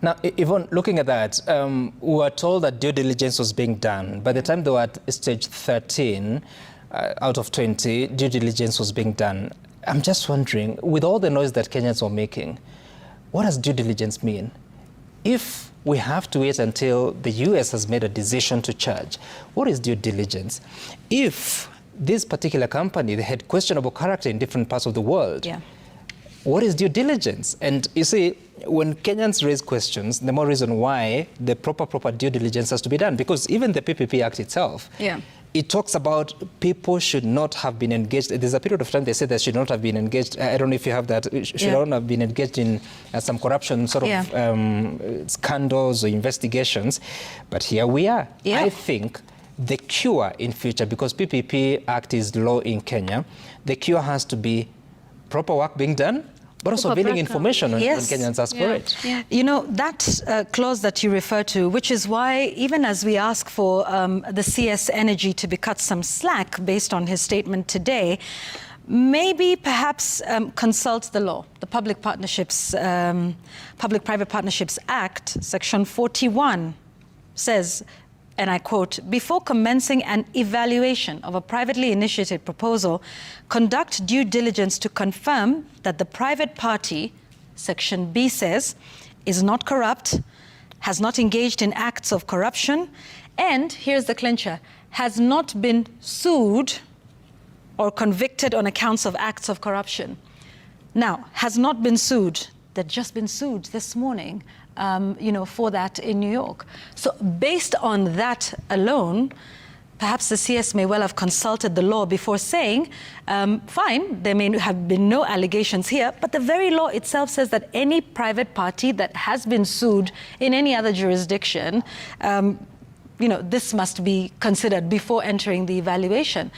Now, Yvonne, looking at that, we were told that due diligence was being done. By the time they were at stage 13 out of 20, due diligence was being done. I'm just wondering, with all the noise that Kenyans were making, what does due diligence mean? If we have to wait until the US has made a decision to charge, what is due diligence? If this particular company, they had questionable character in different parts of the world, what is due diligence? And you see, when Kenyans raise questions, the more reason why the proper due diligence has to be done. Because even the PPP Act itself, it talks about people should not have been engaged. There's a period of time they say they should not have been engaged. I don't know if you have that. Should not have been engaged in some corruption sort of scandals or investigations. But here we are. I think the cure in future, because PPP Act is law in Kenya, the cure has to be proper work being done, but also building information when Kenyans ask for it. You know, that clause that you refer to, which is why even as we ask for the CS Energy to be cut some slack based on his statement today, maybe perhaps consult the law, the Public-Private Partnerships Act, Section 41 says, and I quote, "Before commencing an evaluation of a privately initiated proposal, conduct due diligence to confirm that the private party," Section B says, "is not corrupt, has not engaged in acts of corruption, and," here's the clincher, "has not been sued or convicted on accounts of acts of corruption." Now, has not been sued. They've just been sued this morning, for that in New York. So based on that alone, perhaps the CS may well have consulted the law before saying, fine, there may have been no allegations here, but the very law itself says that any private party that has been sued in any other jurisdiction, this must be considered before entering the evaluation.